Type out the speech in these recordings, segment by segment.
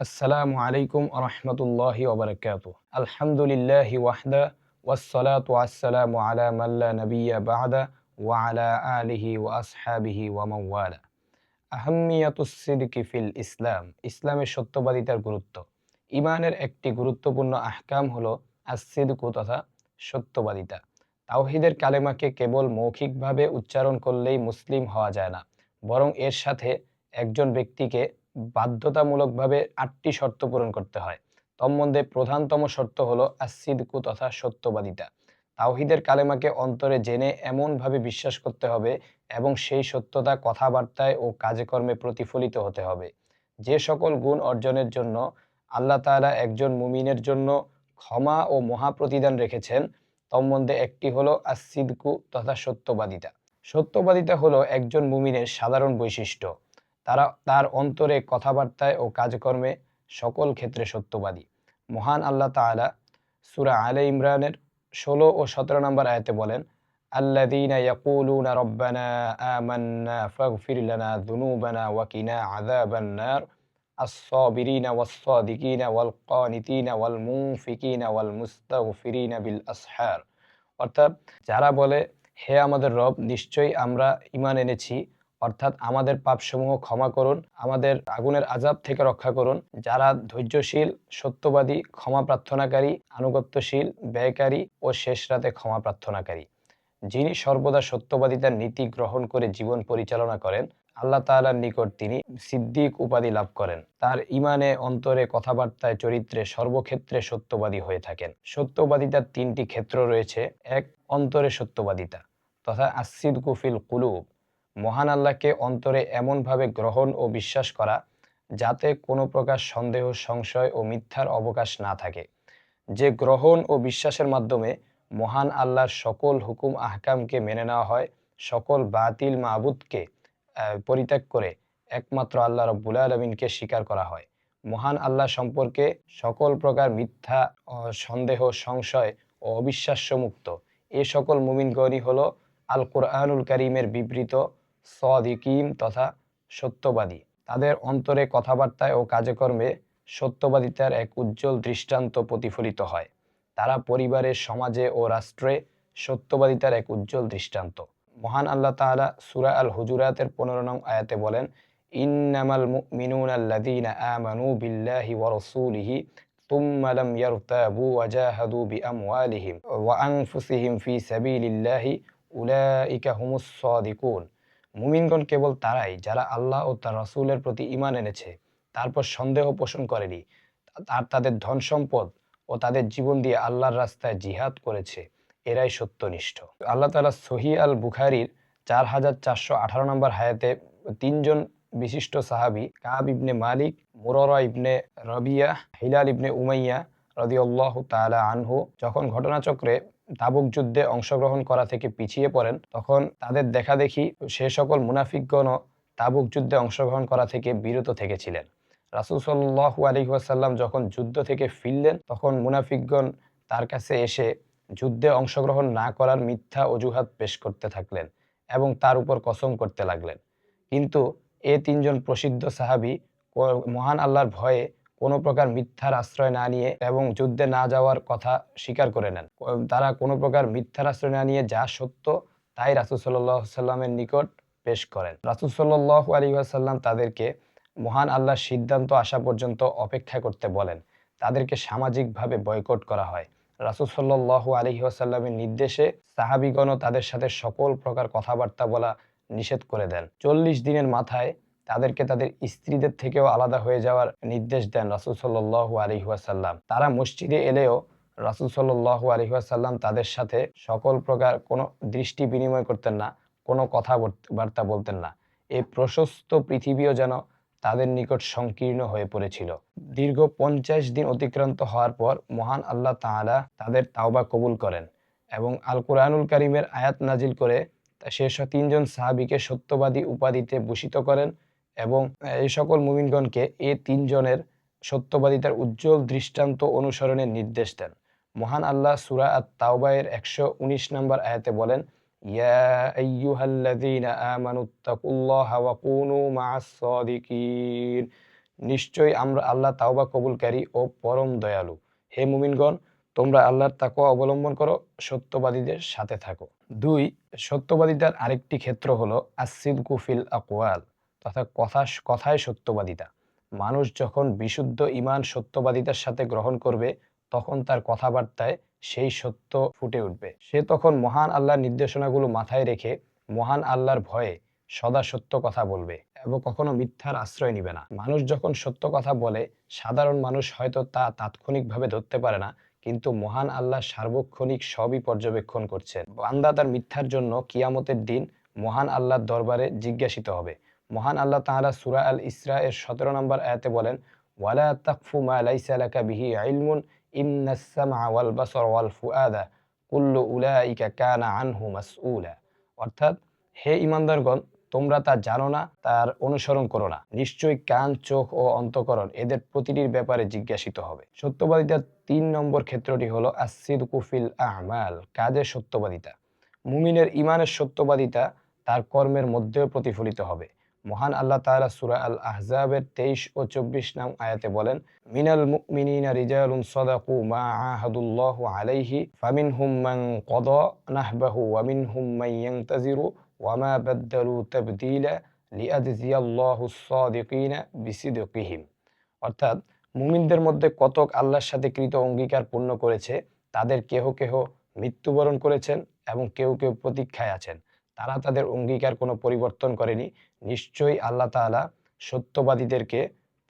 আসসালামু আলাইকুম রহমতুল্লাহি ওবরাকাতু। আলহামদুলিল্লাহি ওয়াহদা ওয়াসসালাতু ওয়াসসালামু আলা মান লা নাবিয়্যা বা'দা ওয়া আলা আলিহি ওয়া আসহাবিহি ওয়া মান ওয়ালা। আহাম্মিয়াতুস সিদকি ফিল ইসলাম। ইসলামের সত্যবাদিতার গুরুত্ব। ঈমানের একটি গুরুত্বপূর্ণ আহকাম হলো আস-সিদকু তথা সত্যবাদিতা। তাওহীদের কালেমাকে কেবল মৌখিকভাবে উচ্চারণ করলেই মুসলিম হওয়া যায় না, বরং এর সাথে একজন ব্যক্তিকে বাধ্যতামূলকভাবে ৮টি শর্ত পূরণ করতে হয়। তন্মধ্যে প্রধানতম শর্ত হলো আস-সিদকু তথা সত্যবাদিতা। তাওহীদের কালেমাকে অন্তরে জেনে এমনভাবে বিশ্বাস করতে হবে এবং সেই সত্যতা কথাবার্তায় ও কাজে কর্মে প্রতিফলিত হতে হবে। যে সকল গুণ অর্জনের জন্য আল্লাহ তাআলা একজন মুমিনের জন্য ক্ষমা ও মহা প্রতিদান রেখেছেন, তন্মধ্যে একটি হলো আস-সিদকু তথা সত্যবাদিতা। সত্যবাদিতা হলো একজন মুমিনের সাধারণ বৈশিষ্ট্য। তার অন্তরে, কথাবার্তায় ও কাজকর্মে সকল ক্ষেত্রে সত্যবাদী। মহান আল্লাহ তাআলা সূরা আলে ইমরানের ১৬ ও ১৭ নম্বর আয়াতে বলেন, আল্লাযীনা ইয়াকুলুনা রব্বানা আমান্না ফাগফির লানা যুনুবানা ওয়া কিনা আযাবান নার আস-সাবিরিনা ওয়াস-সাদিকিনা ওয়াল কানিতিনা ওয়াল মুনফিকিনা ওয়াল মুস্তাগফিরিনা বিল আসহার। অর্থাৎ যারা বলে, হে আমাদের রব, নিশ্চয়ই আমরা ঈমান এনেছি, অর্থাৎ আমাদের পাপসমূহ ক্ষমা করুন, আমাদের আগুনের আযাব থেকে রক্ষা করুন। যারা ধৈর্যশীল, সত্যবাদী, ক্ষমা প্রার্থনাকারী, আনুগত্যশীল, ব্যয়কারী ও শেষ রাতে ক্ষমা প্রার্থনাকারী। যিনি সর্বদা সত্যবাদিতার নীতি গ্রহণ করে জীবন পরিচালনা করেন, আল্লাহ তাআলার নিকট তিনি সিদ্দিক উপাধি লাভ করেন। তার ঈমানে, অন্তরে, কথাবার্তায়, চরিত্রে সর্বক্ষেত্রে সত্যবাদী হয়ে থাকেন। সত্যবাদিতার ৩টি ক্ষেত্র রয়েছে। ১. অন্তরে সত্যবাদিতা তথা আস-সিদকু ফিল কুলুব। মহান আল্লাহকে অন্তরে এমনভাবে গ্রহণ ও বিশ্বাস করা যাতে কোনো প্রকার সন্দেহ, সংশয় ও মিথ্যার অবকাশ না থাকে। যে গ্রহণ ও বিশ্বাসের মাধ্যমে মহান আল্লাহর সকল হুকুম আহকামকে মেনে নেওয়া হয়, সকল বাতিল মাবুদকে পরিত্যাগ করে একমাত্র আল্লাহ রব্বুল আলামিনকে স্বীকার করা হয়। মহান আল্লাহ সম্পর্কে সকল প্রকার মিথ্যা, সন্দেহ, সংশয় ও অবিশ্বাস্য মুক্ত। এ সকল মুমিনগণই হলো আল কুরআনুল কারীমের বিবৃত সাদিকিন তথা সত্যবাদী। তাদের অন্তরে, কথাবার্তায় ও কাজে-কর্মে সত্যবাদিতার এক উজ্জ্বল দৃষ্টান্ত প্রতিফলিত হয়। তারা পরিবারে, সমাজে ও রাষ্ট্রে সত্যবাদিতার এক উজ্জ্বল দৃষ্টান্ত। মহান আল্লাহ তাআলা সূরা আল হুজুরাতের ১৫ নং আয়াতে বলেন, ইন্নামাল মুমিনুনা আল্লাযীনা আমানু বিল্লাহি ওয়া রাসূলিহি তুম্মা লাম ইয়ারতাবু ওয়া জাহাদু বিআমওয়ালিহিম ওয়া আনফুসিহিম ফি সাবিলিল্লাহি উলাইকা হুমুস সাদিকুন। মুমিনগণ কেবল তারাই যারা আল্লাহ ও তার রাসূলের প্রতি ঈমান এনেছে, তারপর সন্দেহ পোষণ করেনি, আর তাদের ধন সম্পদ ও তাদের জীবন দিয়ে আল্লাহর রাস্তায় জিহাদ করেছে, এরাই সত্যনিষ্ঠ। আল্লাহ তাআলা সহিহ আল বুখারীর ৪,৪১৮ নম্বর হায়াতে ৩ জন বিশিষ্ট সাহাবী কাব ইবনে মালিক, মুরারা ইবনে রবিয়া, হিলাল ইবনে উমাইয়া রাদিয়াল্লাহু তাআলা আনহু যখন ঘটনাচক্রে তাবুক যুদ্ধে অংশগ্রহণ করা থেকে পিছিয়ে পড়েন, তখন তাদের দেখাদেখি সে সকল মুনাফিকগণও তাবুক যুদ্ধে অংশগ্রহণ করা থেকে বিরত থেকেছিলেন। রাসূল সাল্লাল্লাহু আলাইহি ওয়াসাল্লাম যখন যুদ্ধ থেকে ফিরলেন, তখন মুনাফিকগণ তার কাছে এসে যুদ্ধে অংশগ্রহণ না করার মিথ্যা অজুহাত পেশ করতে থাকলেন এবং তার উপর কসম করতে লাগলেন। কিন্তু এ ৩ জন প্রসিদ্ধ সাহাবী মহান আল্লাহর ভয়ে কোনো প্রকার মিথ্যার আশ্রয় না নিয়ে এবং যুদ্ধে না যাওয়ার কথা স্বীকার করে নেন। তারা কোনো প্রকার মিথ্যার আশ্রয় না নিয়ে যা সত্য তাই রাসূল সাল্লাল্লাহু আলাইহি ওয়াসাল্লামের নিকট পেশ করেন। রাসূল সাল্লাল্লাহু আলাইহি ওয়াসাল্লাম তাদেরকে মহান আল্লাহর সিদ্ধান্ত আসা পর্যন্ত অপেক্ষা করতে বলেন। তাদেরকে সামাজিকভাবে বয়কট করা হয়। রাসূল সাল্লাল্লাহু আলাইহি ওয়াসাল্লামের নির্দেশে সাহাবীগণও তাদের সাথে সকল প্রকার কথাবার্তা বলা নিষেধ করে দেন। ৪০ দিনের মাথায় তাদেরকে তাদের স্ত্রীদের থেকেও আলাদা হয়ে যাওয়ার নির্দেশ দেন রাসূল সাল্লাল্লাহু আলাইহি ওয়াসাল্লাম। তারা মসজিদে এলেও রাসূল সাল্লাল্লাহু আলাইহি ওয়াসাল্লাম তাদের সাথে সকল প্রকার কোনো দৃষ্টি বিনিময় করতেন না, কোনো বার্তা বলতেন না। এই প্রশস্ত পৃথিবীও যেন তাদের নিকট সংকীর্ণ হয়ে পড়েছিল। দীর্ঘ ৫০ দিন অতিক্রান্ত হওয়ার পর মহান আল্লাহ তাআলা তাদের তাওবা কবুল করেন এবং আল কুরআনুল কারীমের আয়াত নাজিল করে সে ৩ জন সাহাবীকে সত্যবাদী উপাধিতে ভূষিত করেন এবং এই সকল মুমিনগণকে এ ৩ জনের সত্যবাদিতার উজ্জ্বল দৃষ্টান্ত অনুসরণের নির্দেশ দেন। মহান আল্লাহ সূরা আত-তাওবা এর ১১৯ নম্বর আয়াতে বলেন, ইয়া আইয়ুহাল্লাযীনা আমানুত্তাকুল্লাহা ওয়া কুনু মা'আস সাদিকিন। নিশ্চয়ই আমরা আল্লাহ তাওবা কবুলকারী ও পরম দয়ালু। হে মুমিনগণ, তোমরা আল্লাহর তাকওয়া অবলম্বন করো, সত্যবাদীদের সাথে থাকো। ২. সত্যবাদিতার আরেকটি ক্ষেত্র হলো as-সিদকু ফিল আকওয়াল, তথা কথায় সত্যবাদিতা। মানুষ যখন বিশুদ্ধ ঈমান সত্যবাদিতার সাথে গ্রহণ করবে, তখন তার কথাবার্তায় সেই সত্য ফুটে উঠবে। সে তখন মহান আল্লাহর নির্দেশনাগুলো মাথায় রেখে মহান আল্লাহর ভয়ে সদা সত্য কথা বলবে এবং কখনো মিথ্যার আশ্রয় নিবে না। মানুষ যখন সত্য কথা বলে, সাধারণ মানুষ হয়তো তা তাৎক্ষণিকভাবে ধরতে পারে না, কিন্তু মহান আল্লাহ সার্বক্ষণিক সবই পর্যবেক্ষণ করছেন। বান্দা তার মিথ্যার জন্য কিয়ামতের দিন মহান আল্লাহর দরবারে জিজ্ঞাসিত হবে। মহান আল্লাহ তাআলা সূরা আল ইসরা এর ১৭ নম্বর আয়াতে বলেন, ওয়ালা তাকফু মা লাইসা লাকা বিহি ইলমুন ইন্নাস সামআ ওয়াল বাসারা ওয়াল ফুআদা কুল্লু উলাইকা কানা আনহু মাসউলা। অর্থাৎ, হে ঈমানদারগণ, তোমরা তা জানো না, তার অনুসরণ করো না। নিশ্চয়ই কান, চোখ ও অন্তঃকরণ এদের প্রতিটির ব্যাপারে জিজ্ঞাসিত হবে। সত্যবাদিতার ৩ নম্বর ক্ষেত্রটি হলো as-সিদকু ফিল আ'মাল, কাজে সত্যবাদিতা। মুমিনের ঈমানের সত্যবাদিতা তার কর্মের মধ্যেও প্রতিফলিত হবে। মহান আল্লাহ তাআলা সূরা আল আহজাবের ২৩ ও ২৪ নং আয়াতে বলেন, মিনাল মুমিনিনা রিজালুন সাদাকু মা আহাদুল্লাহু আলাইহি ফামিনহুম মান ক্বাদা নাহবাহু ওয়া মিনহুম মান ইয়ানতাজিরু ওয়া মা বাদদালু তাবদীলা লিয়াজজিয়াল্লাহুস সাদিকিনা বিসিদকিহিম। অর্থাৎ, মুমিনদের মধ্যে কতক আল্লাহর সাথে কৃত অঙ্গীকার পূর্ণ করেছে, তাদের কেহ কেহ মৃত্যুবরণ করেছেন এবং কেউ কেউ প্রতীক্ষায় আছেন। তারা তাদের অঙ্গীকার কোনো পরিবর্তন করেনি। নিশ্চয়ই আল্লাহ তাআলা সত্যবাদীদেরকে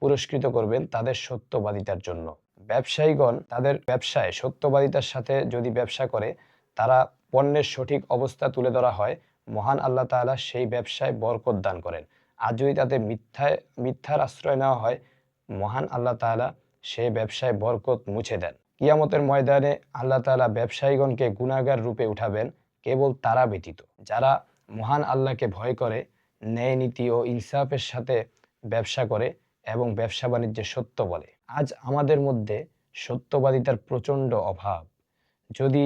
পুরস্কৃত করবেন তাদের সত্যবাদিতার জন্য। ব্যবসায়ীগণ তাদের ব্যবসায় সত্যবাদিতার সাথে যদি ব্যবসা করে, তারা পণ্যের সঠিক অবস্থা তুলে ধরা হয়, মহান আল্লাহ তাআলা সেই ব্যবসায় বরকত দান করেন। আর যদি তাতে মিথ্যার আশ্রয় নেওয়া হয়, মহান আল্লাহ তাআলা সেই ব্যবসায় বরকত মুছে দেন। কিয়ামতের ময়দানে আল্লাহ তাআলা ব্যবসায়ীগণকে গুনাহগার রূপে উঠাবেন, কেবল তারা ব্যতীত যারা মহান আল্লাহকে ভয় করে, ন্যায় নীতি ও ইনসাফের সাথে ব্যবসা করে এবং ব্যবসা বাণিজ্যে সত্য বলে। আজ আমাদের মধ্যে সত্যবাদিতার প্রচণ্ড অভাব। যদি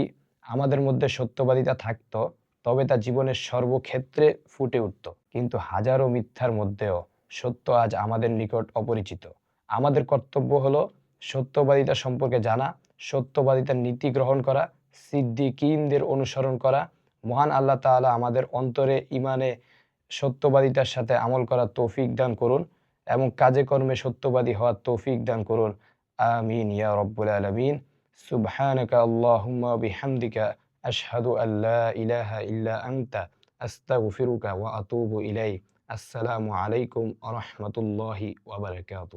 আমাদের মধ্যে সত্যবাদিতা থাকতো, তবে তা জীবনের সর্বক্ষেত্রে ফুটে উঠত। কিন্তু হাজারো মিথ্যার মধ্যেও সত্য আজ আমাদের নিকট অপরিচিত। আমাদের কর্তব্য হলো সত্যবাদিতা সম্পর্কে জানা, সত্যবাদিতার নীতি গ্রহণ করা, সিদ্দিকীনদের অনুসরণ করা। মহান আল্লাহ তাআলা আমাদের অন্তরে ঈমানে সত্যবাদিতার সাথে আমল করার তৌফিক দান করুন এবং কাজে কর্মে সত্যবাদী হওয়ার তৌফিক দান করুন। আমিন ইয়া রাব্বুল আলামিন। সুবহানাকা আল্লাহুম্মা বিহামদিকা আশহাদু আল্লা ইলাহা ইল্লা আনতা আস্তাগফিরুকা ওয়া আতুবু ইলাইক। আসসালামু আলাইকুম ওয়া রাহমাতুল্লাহি ওয়া বারাকাতুহু।